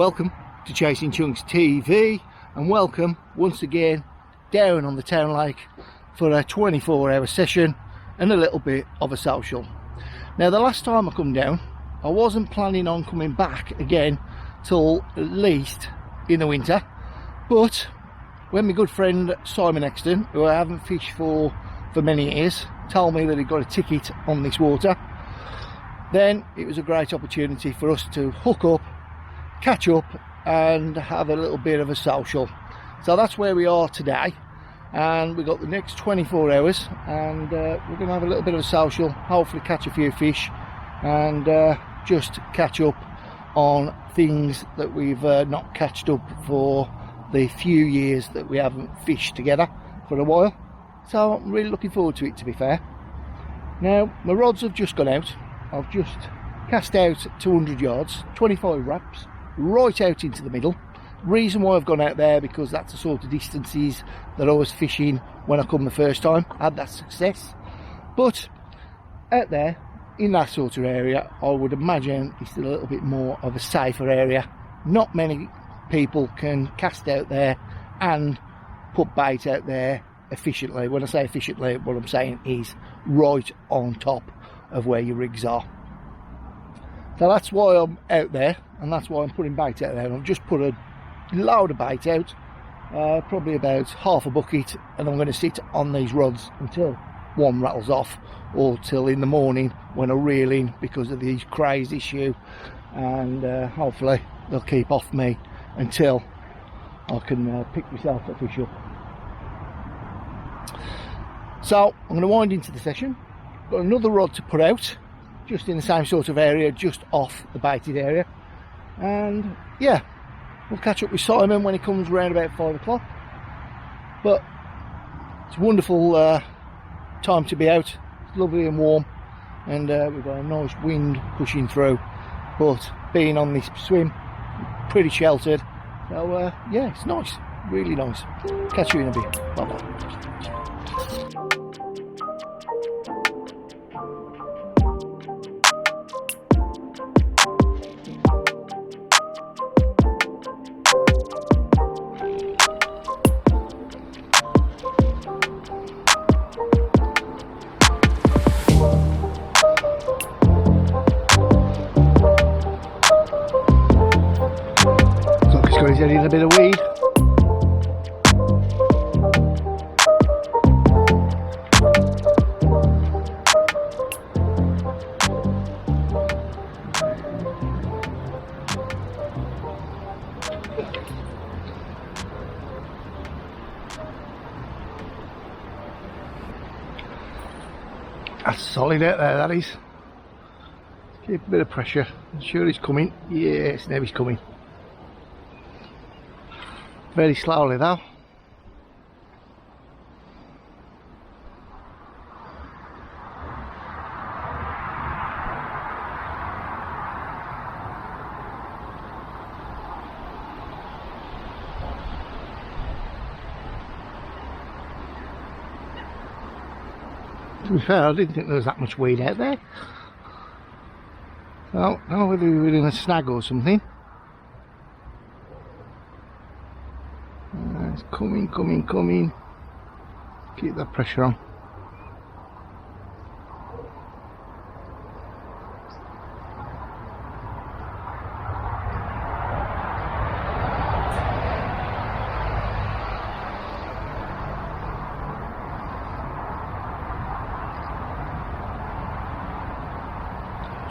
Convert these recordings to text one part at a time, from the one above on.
Welcome to Chasing Chunks TV, and welcome once again down on the town lake for a 24-hour session and a little bit of a social. Now, the last time I come down, I wasn't planning on coming back again till at least in the winter, but when my good friend Simon Exton, who I haven't fished for many years, told me that he got a ticket on this water, then it was a great opportunity for us to hook up, catch up and have a little bit of a social. So that's where we are today, and we've got the next 24 hours and we're going to have a little bit of a social, hopefully catch a few fish and just catch up on things that we've not catched up for the few years that we haven't fished together for a while. So I'm really looking forward to it, to be fair. Now, my rods have just gone out. I've just cast out 200 yards, 25 wraps, right out into the middle. Reason why I've gone out there, because that's the sort of distances that I was fishing when I come the first time. I had that success. But out there, in that sort of area, I would imagine it's a little bit more of a safer area. Not many people can cast out there and put bait out there efficiently. When I say efficiently, what I'm saying is right on top of where your rigs are. So that's why I'm out there, and that's why I'm putting bait out there. And I've just put a load of bait out, probably about half a bucket, and I'm going to sit on these rods until one rattles off, or till in the morning when I reel in because of these craze issue, and hopefully they'll keep off me until I can pick myself a fish up. So I'm going to wind into the session. Got another rod to put out, just in the same sort of area, just off the baited area, and yeah, we'll catch up with Simon when he comes around about 5 o'clock. But it's a wonderful time to be out. It's lovely and warm, and we've got a nice wind pushing through, but being on this swim, pretty sheltered, so yeah, it's nice, really nice. Catch you in a bit. Bye bye. He's getting a bit of weed. That's solid out there, that is. Keep a bit of pressure. I'm sure he's coming. Yes, now he's coming. Very slowly though. To be fair, I didn't think there was that much weed out there. So, I don't know whether we were in a snag or something. It's coming. Keep that pressure on.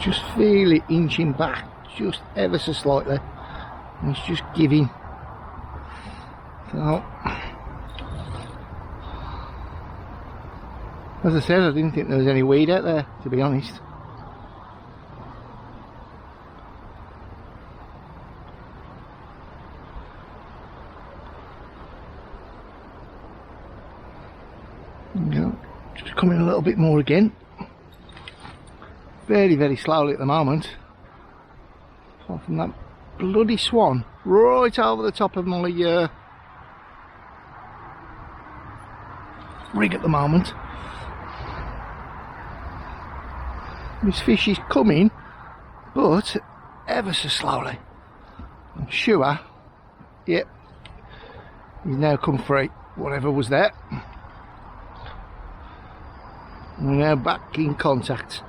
Just feel it inching back just ever so slightly, and it's just giving. So, as I said, I didn't think there was any weed out there, to be honest. No, just coming a little bit more again. Very, very slowly at the moment. Apart from that bloody swan right over the top of my rig at the moment. This fish is coming, but ever so slowly. I'm sure, yep, he's now come free, whatever was there. We're now back in contact.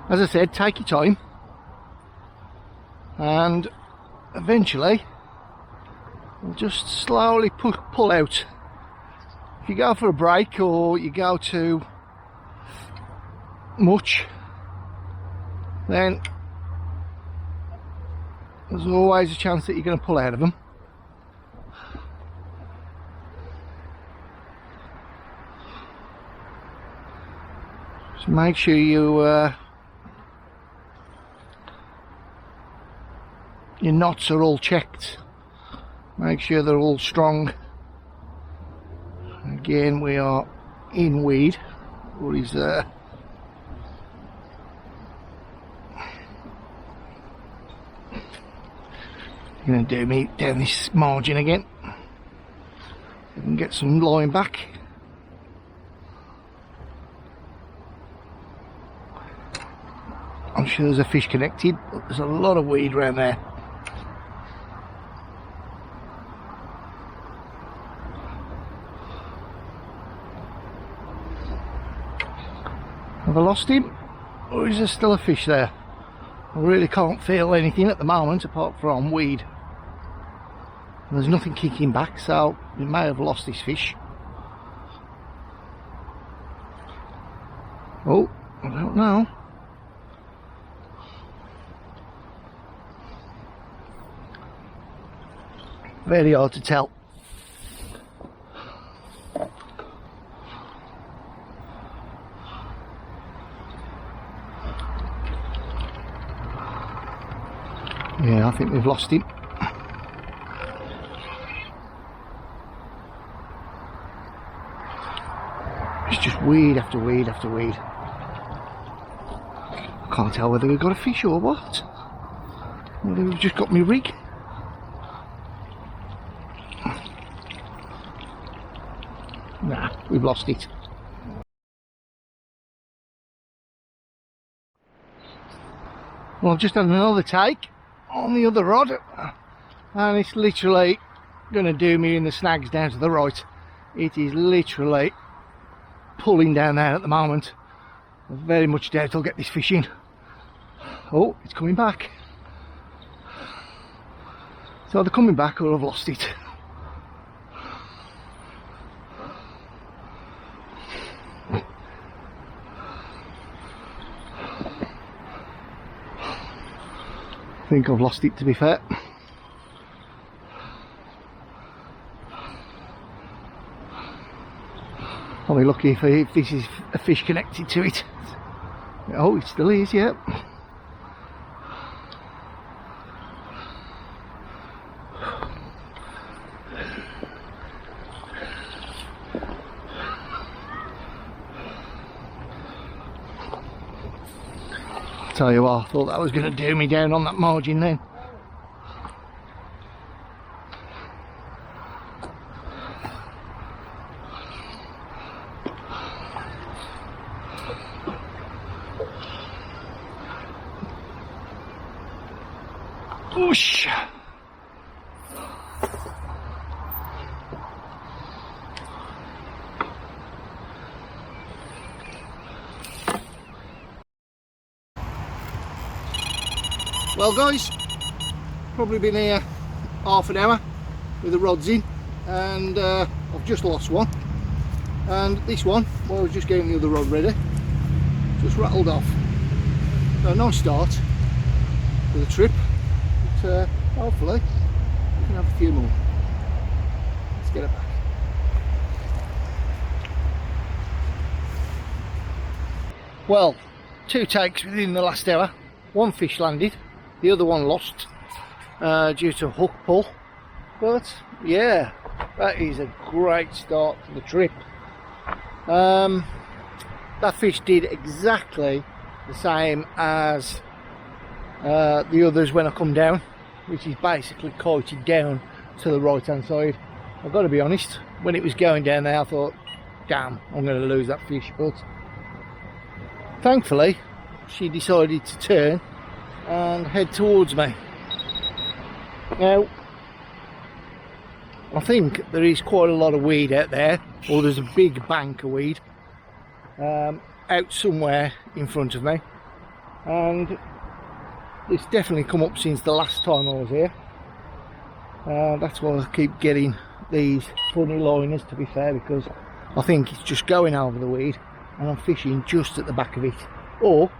As I said, take your time, and eventually we'll just slowly pull out. If you go for a break or you go too much, then there's always a chance that you're going to pull out of them. So make sure your knots are all checked. Make sure they're all strong. Again, we are in weed. What is there? Going to do me down this margin again. We can get some line back. I'm sure there's a fish connected, but there's a lot of weed around there. Have I lost him? Or is there still a fish there? I really can't feel anything at the moment apart from weed. And there's nothing kicking back, so we may have lost this fish. Oh, I don't know. Very hard to tell. Yeah, I think we've lost him. It's just weed after weed after weed. I can't tell whether we've got a fish or what. Whether we've just got me rig. Nah, we've lost it. Well, I've just had another take on the other rod, and it's literally going to do me in the snags down to the right. It is literally pulling down there at the moment. I very much doubt I'll get this fish in. Oh, it's coming back. It's either coming back or I've lost it. I think I've lost it, to be fair. I'll be lucky if this is a fish connected to it. Oh, it still is, yeah. Tell you what, I thought that was going to do me down on that margin then. Whoosh! Well guys, probably been here half an hour with the rods in, and I've just lost one, and this one, while I was just getting the other rod ready, just rattled off. So a nice start to the trip, but hopefully we can have a few more. Let's get it back. Well, 2 takes within the last hour. One fish landed, the other one lost due to hook pull, but yeah, that is a great start to the trip. That fish did exactly the same as the others when I come down, which is basically kited down to the right hand side. I've got to be honest, when it was going down there I thought, damn, I'm going to lose that fish, but thankfully she decided to turn and head towards me. Now, I think there is quite a lot of weed out there, or there's a big bank of weed out somewhere in front of me, and it's definitely come up since the last time I was here. That's why I keep getting these funny liners, to be fair, because I think it's just going over the weed and I'm fishing just at the back of it, or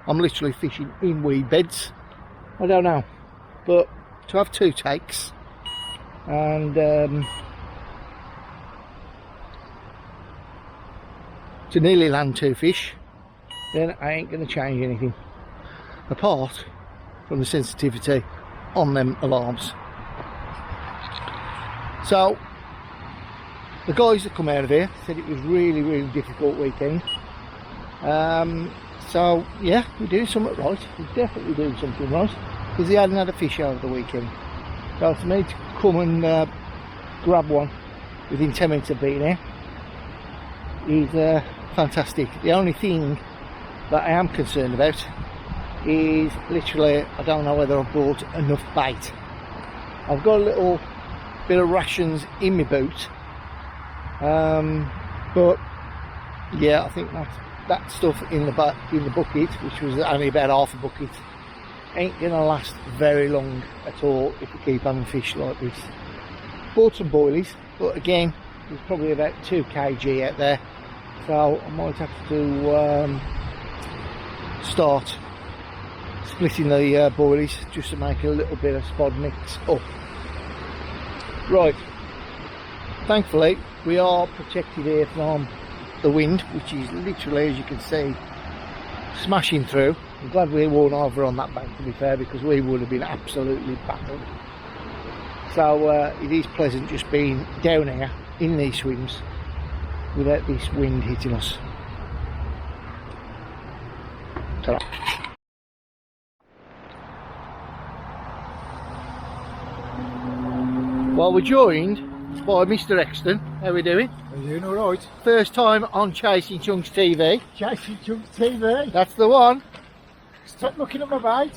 I'm literally fishing in weed beds. I don't know, but to have 2 takes and to nearly land 2 fish, then I ain't going to change anything apart from the sensitivity on them alarms. So the guys that come out of here said it was really difficult weekend. So yeah, we're doing something right. We're definitely doing something right, because he hadn't had a fish over the weekend. So for me to come and grab one within 10 minutes of being here is fantastic. The only thing that I am concerned about is literally, I don't know whether I've brought enough bait. I've got a little bit of rations in my boot, but yeah, I think that stuff in the bucket, which was only about half a bucket, ain't gonna last very long at all if we keep having fish like this. Bought some boilies, but again, there's probably about 2 kg out there, so I might have to start splitting the boilies just to make a little bit of spod mix up. Right, thankfully we are protected here from the wind, which is literally, as you can see, smashing through. I'm glad we weren't over on that bank, to be fair, because we would have been absolutely battered. So it is pleasant just being down here in these swims without this wind hitting us. Ta-da. Well, we're joined by Mr. Exton. How are we doing? Are you doing alright? First time on Chasing Chunks TV. Chasing Chunks TV? That's the one. Stop looking at my bait.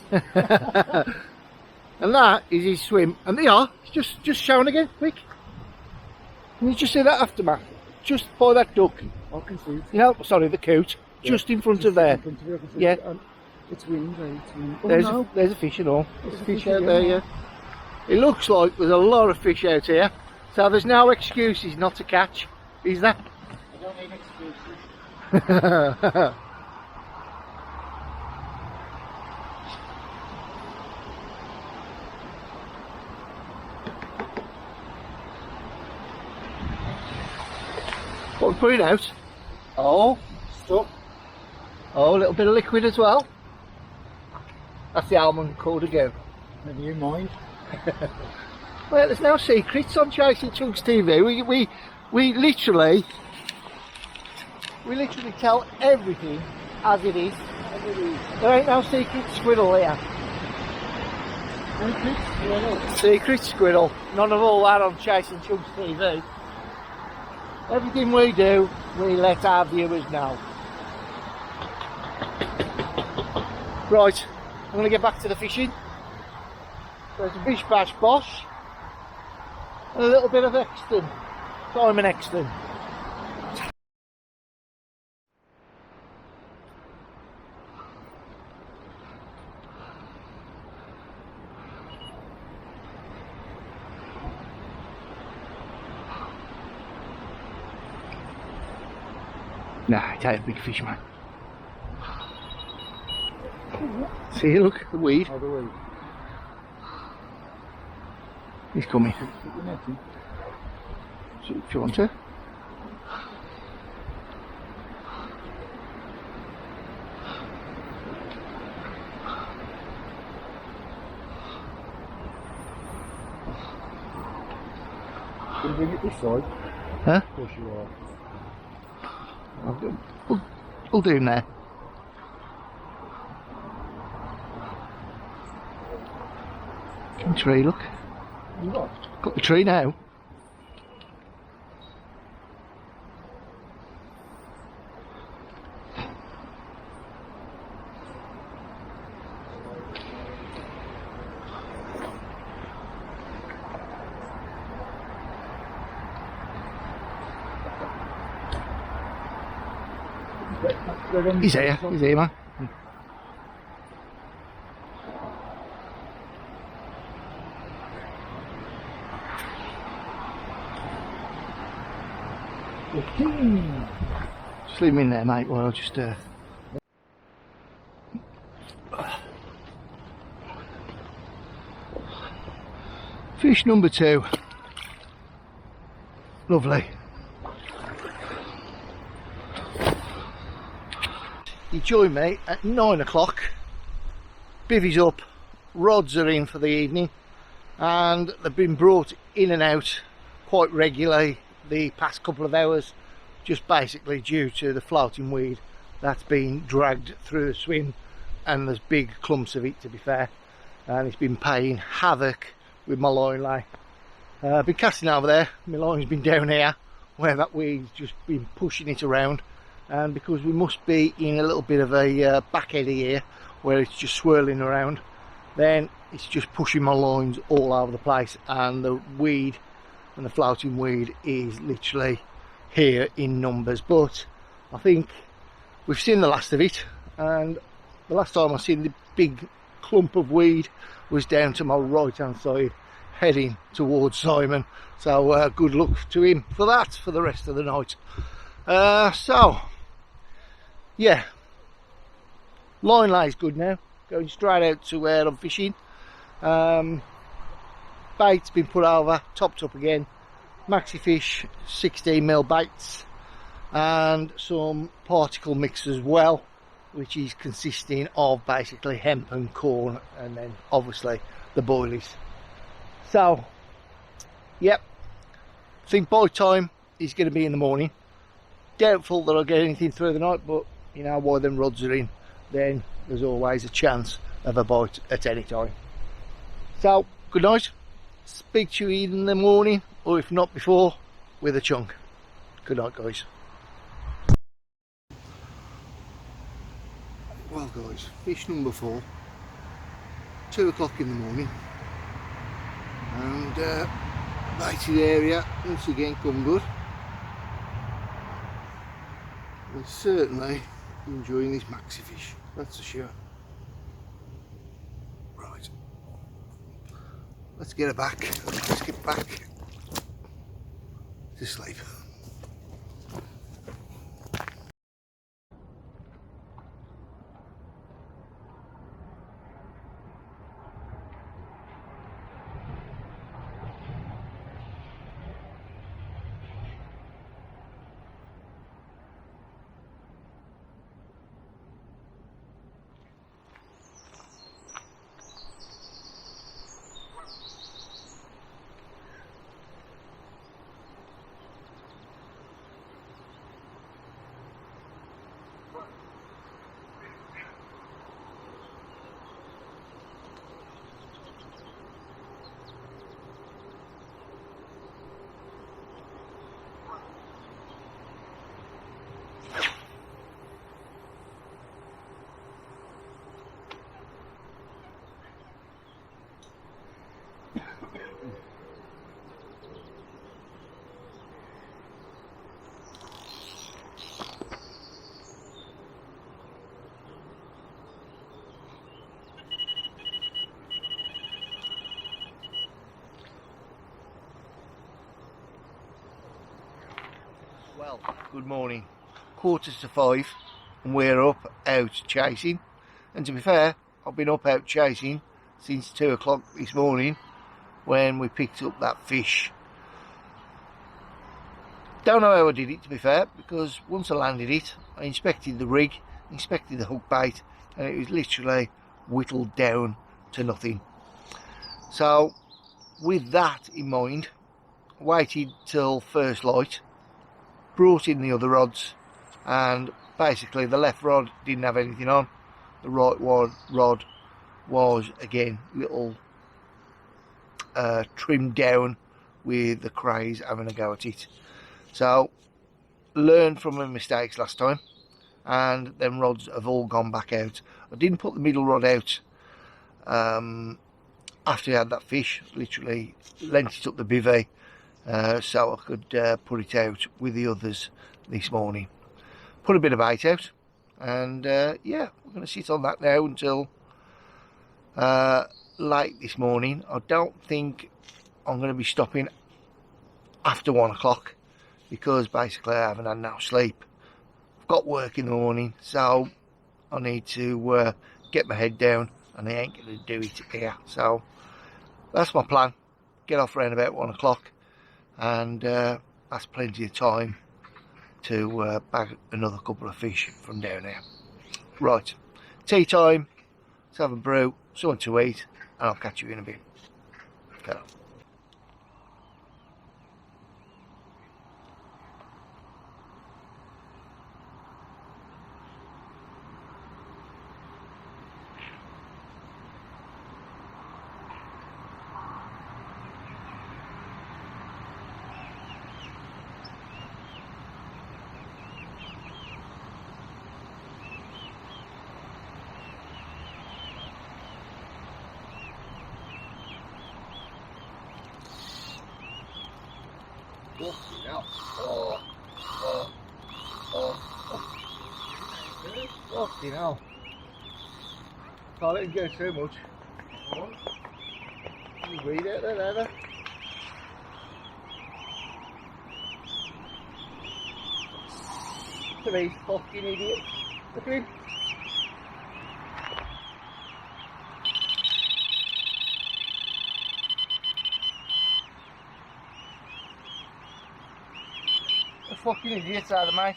And that is his swim. And they are. Just showing again, quick. Can you just see that aftermath? Just by that duck. I can see it. You know, sorry, the coot. Yeah. Just in front of there. Yeah. It's wind, it's wind. Oh, there's a fish and all. There's a fish out there, yeah. It looks like there's a lot of fish out here, so there's no excuses not to catch, is there? I don't need excuses. What are we putting out? Oh, stuff. Oh, a little bit of liquid as well. That's the almond called again. Never you mind. Well, there's no secrets on Chasing Chunks TV. We literally tell everything as it is. There ain't no secret squirrel here. Secret squirrel. None of all that on Chasing Chunks TV. Everything we do, we let our viewers know. Right, I'm going to get back to the fishing. There's a bish bash bosh and a little bit of Exton, Simon Exton. Nah, it ain't a big fish, man. See, look, the weed. Oh, the weed. He's coming. So, if you want to. Can you bring it this side? Huh? Of course you are. We'll do him there. Come tree, look. You what? Got the tree now. He's here, man. Just leave him in there, mate, while I'll just fish number 2. Lovely. He joined me at 9 o'clock. Bivvy's up, rods are in for the evening, and they've been brought in and out quite regularly the past couple of hours, just basically due to the floating weed that's been dragged through the swim, and there's big clumps of it, to be fair, and it's been playing havoc with my line lay. I've been casting over there, my line's been down here where that weed's just been pushing it around, and because we must be in a little bit of a back eddy here where it's just swirling around, then it's just pushing my lines all over the place, and the weed and the floating weed is literally here in numbers. But I think we've seen the last of it, and the last time I seen the big clump of weed was down to my right hand side heading towards Simon, so good luck to him for that for the rest of the night. So yeah, line lay's good now, going straight out to where I'm fishing. Bait's been put over, topped up again, maxi fish 16mm baits, and some particle mix as well, which is consisting of basically hemp and corn, and then obviously the boilies. So yep, I think bite time is going to be in the morning. Doubtful that I'll get anything through the night, but you know, while them rods are in, then there's always a chance of a bite at any time. So good night, speak to you in the morning, or if not before, with a chunk. Good night, guys. Well guys, fish number 4, 2 o'clock in the morning, and baited area once again come good. I'm certainly enjoying this maxi fish, that's for sure. Right, let's get her back, let's get back to sleep. Well, good morning. 4:45 and we're up out chasing, and to be fair, I've been up out chasing since 2 o'clock this morning when we picked up that fish. Don't know how I did it, to be fair, because once I landed it, I inspected the rig, inspected the hook bait, and it was literally whittled down to nothing. So with that in mind, waited till first light, brought in the other rods, and basically the left rod didn't have anything on, the right rod was again little trimmed down with the crays having a go at it. So learned from my mistakes last time, and them rods have all gone back out. I didn't put the middle rod out after I had that fish, literally lent it up the bivvy so I could put it out with the others this morning. put a bit of bait out, and yeah, we're going to sit on that now until late this morning. I don't think I'm going to be stopping after 1 o'clock because basically I haven't had enough sleep. I've got work in the morning, so I need to get my head down, and I ain't going to do it here. So that's my plan. Get off around about 1 o'clock, and that's plenty of time to bag another couple of fish from down there. Right, tea time. Let's have a brew, something to eat, and I'll catch you in a bit. Okay. Fucking hell. Can't let him go too much. You read it there. Look at these fucking idiots. Look at him. The fucking idiots are the mate.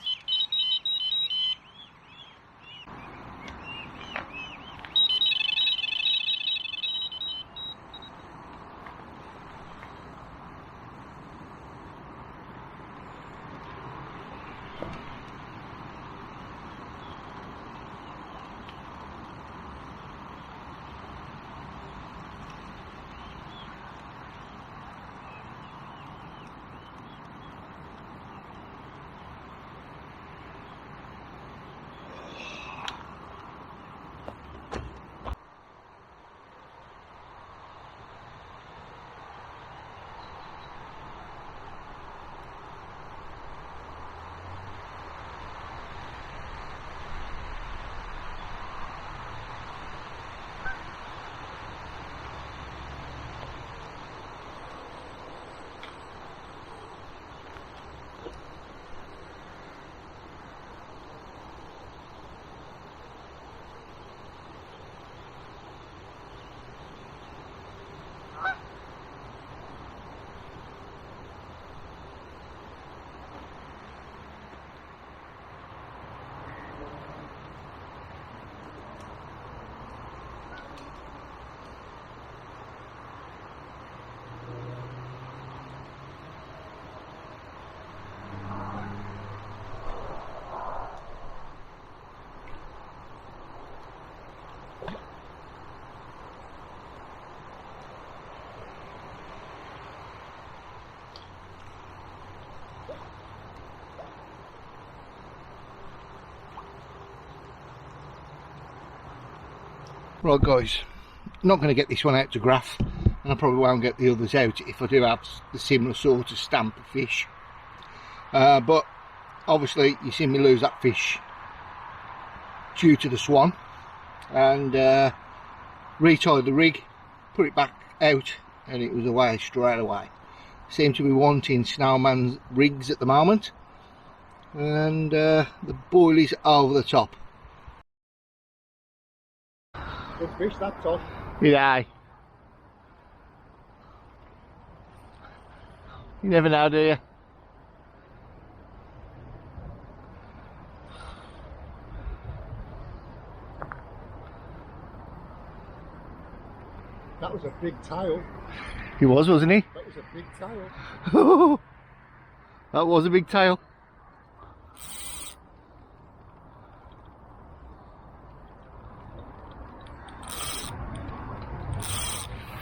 Right guys, not going to get this one out to graph, and I probably won't get the others out if I do have the similar sort of stamp of fish. But obviously you see me lose that fish due to the swan, and retied the rig, put it back out, and it was away straight away. Seem to be wanting snowman's rigs at the moment, and the boilies over the top. Good fish, that Tosh. Yeah. You never know, do you? That was a big tail. He was, wasn't he? That was a big tail. That was a big tail.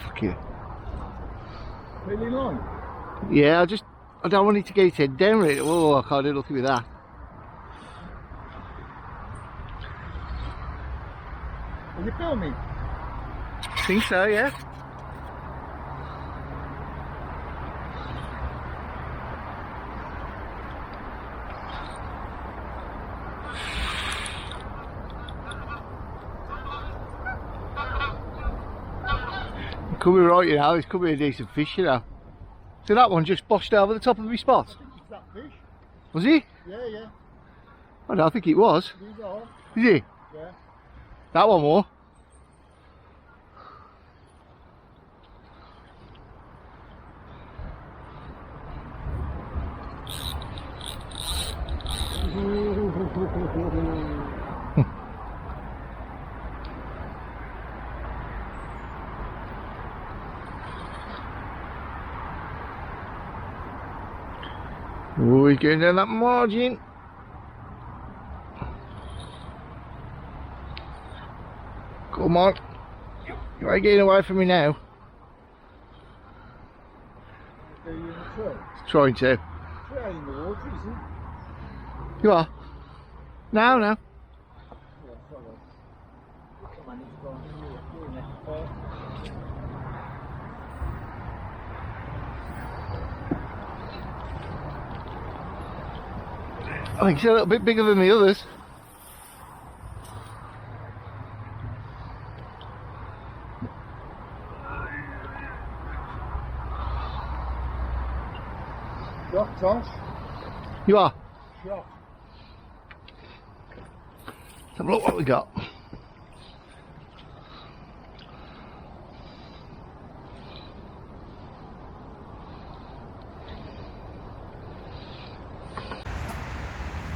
Fuck you. Really long. Yeah, I don't want it to get its head down really. Oh, I can't do nothing with that. Are you filming? I think so, yeah. could be right, you know. This could be a decent fish, you know. So that one just boshed over the top of my spot. I think it's that fish. Was he? Yeah. I don't think it was. These are. Is he? Yeah. That one more. Oh, he's going down that margin. Come on. You ain't getting away from me now. Are you in the tray? Trying to. Tray in the water, isn't it? You are? No. Yeah, sorry. Come on, it's gone. You're in there. I think it's a little bit bigger than the others. Shot, Tosh. You are? Shot. Let's have a look what we got.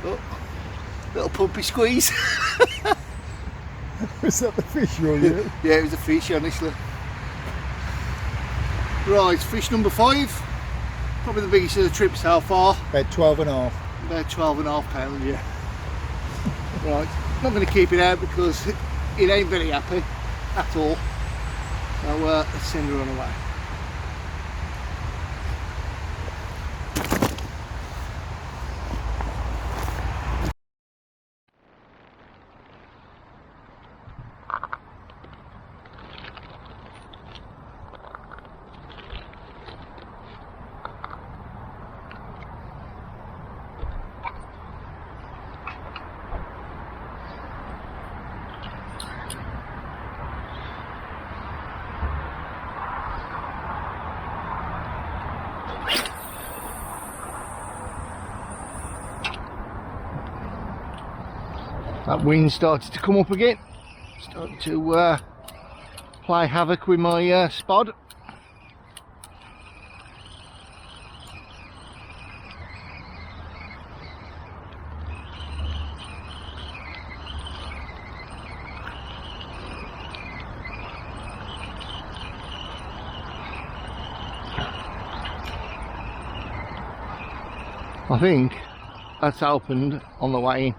Oh, little pumpy squeeze. Was that the fish or you? Yeah, it was a fish, honestly. Right, fish number 5. Probably the biggest of the trip so far. About 12.5. About 12.5 pounds, yeah. Right, not going to keep it out because it ain't very happy at all. So let's send her on away. That wind started to come up again, starting to play havoc with my spod. I think that's opened on the way in.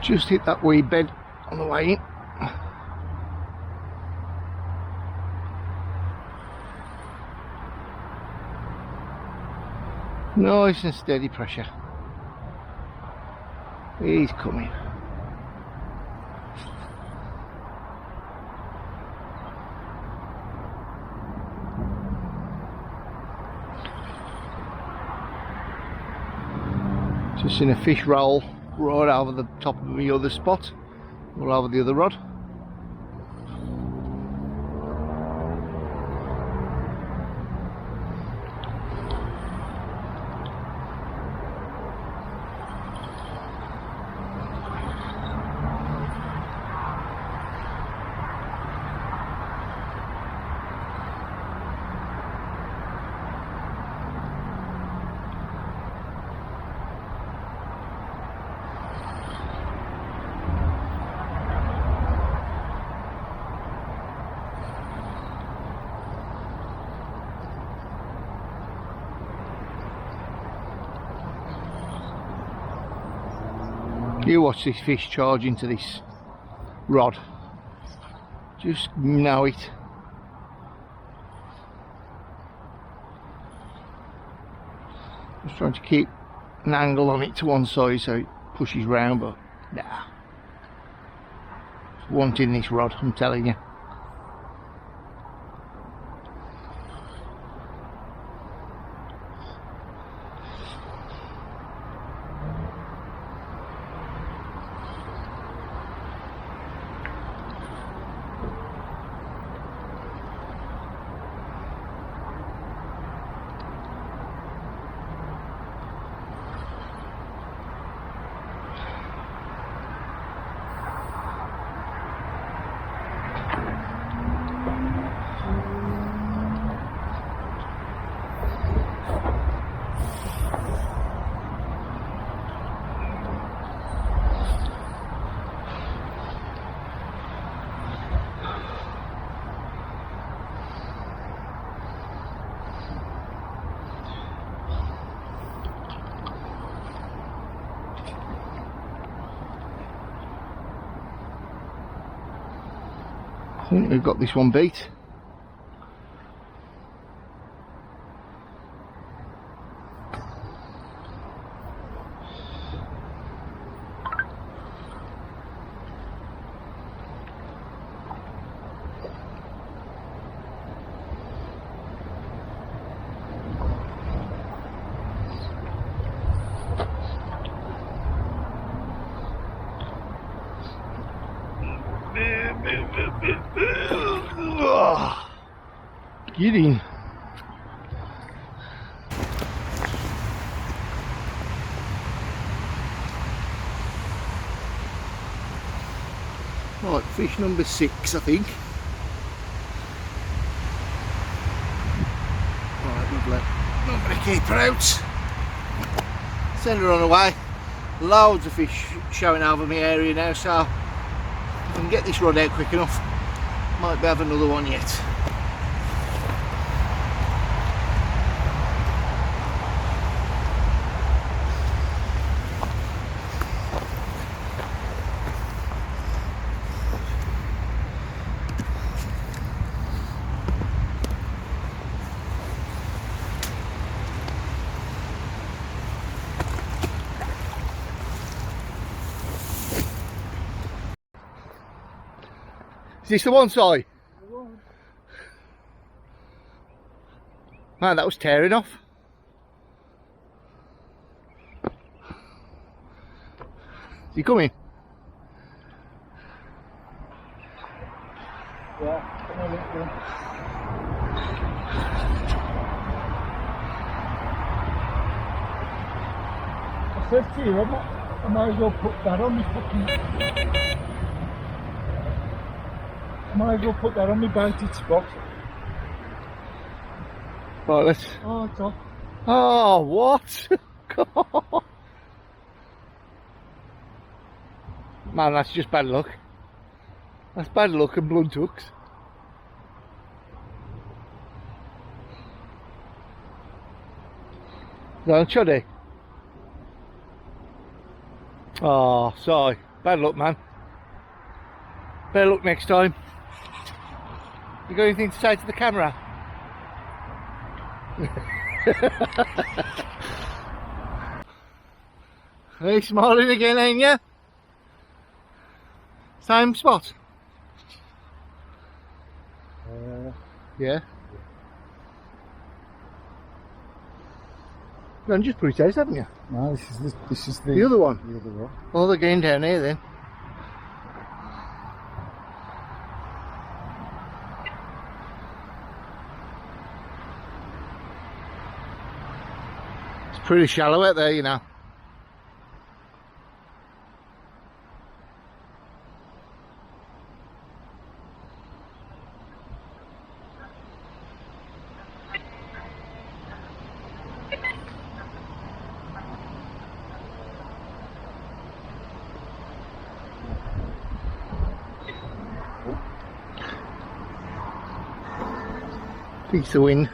Just hit that wee bed on the way in. Nice and steady pressure. He's coming. Just seen a fish roll right over the top of the other spot, or over the other rod. You watch this fish charge into this rod. Just know it. Just trying to keep an angle on it to one side so it pushes round, but nah. It's wanting this rod, I'm telling you. I think we've got this one beat. Get in. Right, fish number 6, I think. Right, lovely. Not going to keep her out. Send her on her way. Loads of fish showing over my area now, so if I can get this rod out quick enough, might be have another one yet. Is this the one side? Man, that was tearing off. Is he coming? Yeah, come on, let's go. I said to you, I might as well put that on me fucking... I might as well put that on my baited spot. Right, let's... Oh, it's off. Oh, what? God. Man, that's just bad luck. That's bad luck and blunt hooks. Is that on Chuddy? Oh, sorry. Bad luck, man. Better luck next time. You got anything to say to the camera? Hey, smiling again, ain't ya? Same spot? Yeah. You've done just pretty taste, haven't you? No, this is The other one? The other one. Oh, they're going down here then. It's pretty shallow out there, you know. Piece of wind.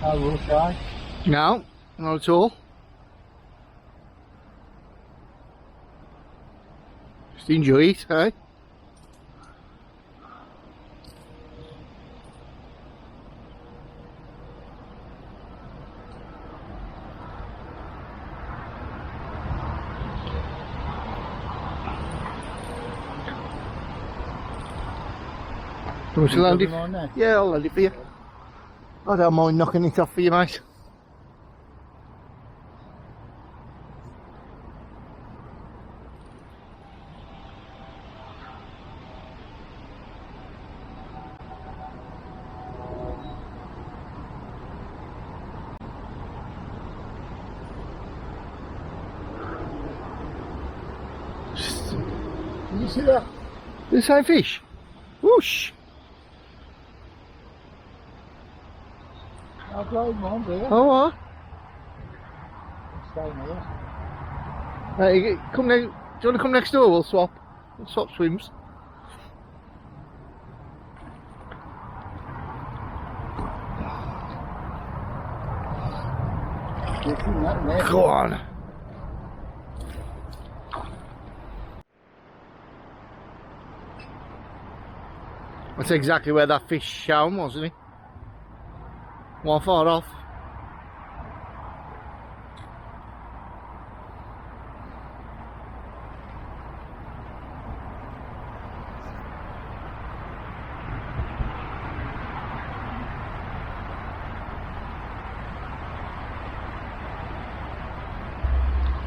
No rush, eh? No, not at all. Just enjoy it, eh? Do you want to land it? On there? Yeah, I'll land it for you. I don't mind knocking it off for you, mate. Did you see that? The same fish. Whoosh! I'll blow him on, do you? Oh, what? Stay here. Come now. Do you want to come next door? We'll swap. We'll swap swims. Go on. That's exactly where that fish shone, wasn't it? One far off.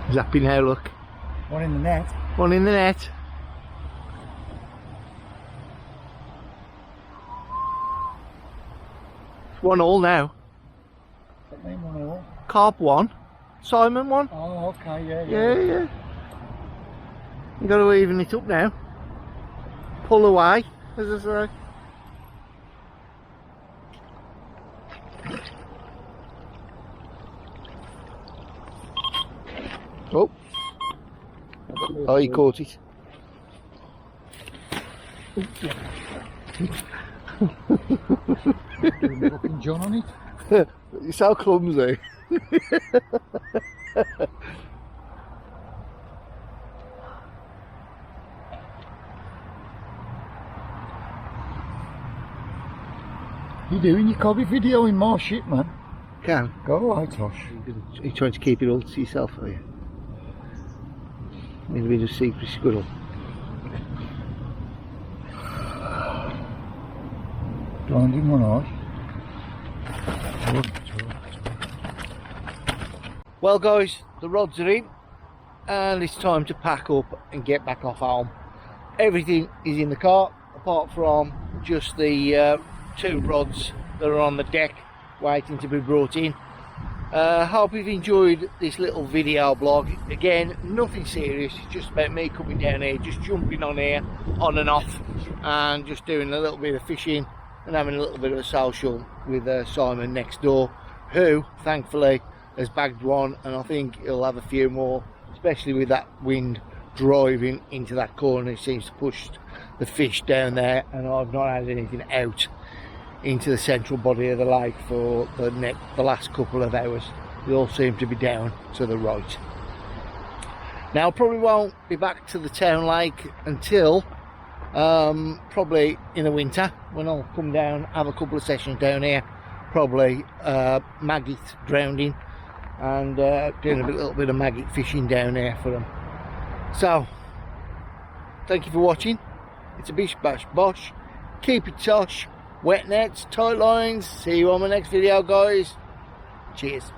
Zapping now, look. One in the net. One in the net. It's 1-1 now. That mean 1-1? Carp 1. Simon 1. Oh, okay, Yeah. You got to even it up now. Pull away, as I say. Oh. Oh, he caught it. Fucking John on it. You're so clumsy. You doing your cobby video in more shit, man? Can. Go right, Tosh. You're trying to keep it all to yourself, are you? Need a bit of secret squirrel. Blinding one eye. Well guys, the rods are in and it's time to pack up and get back off home. Everything is in the car apart from just the 2 rods that are on the deck waiting to be brought in. Hope you've enjoyed this little video blog. Again, nothing serious, it's just about me coming down here, just jumping on here, on and off, and just doing a little bit of fishing and having a little bit of a social with Simon next door, who thankfully has bagged one, and I think he'll have a few more, especially with that wind driving into that corner. It seems to push the fish down there, and I've not had anything out into the central body of the lake for the last couple of hours. They all seem to be down to the right. Now I probably won't be back to the town lake until probably in the winter, when I'll come down, have a couple of sessions down here, probably maggot grounding and doing a little bit of maggot fishing down there for them. So thank you for watching. It's a bish bash bosh. Keep it tosh. Wet nets, tight lines. See you on my next video, guys. Cheers.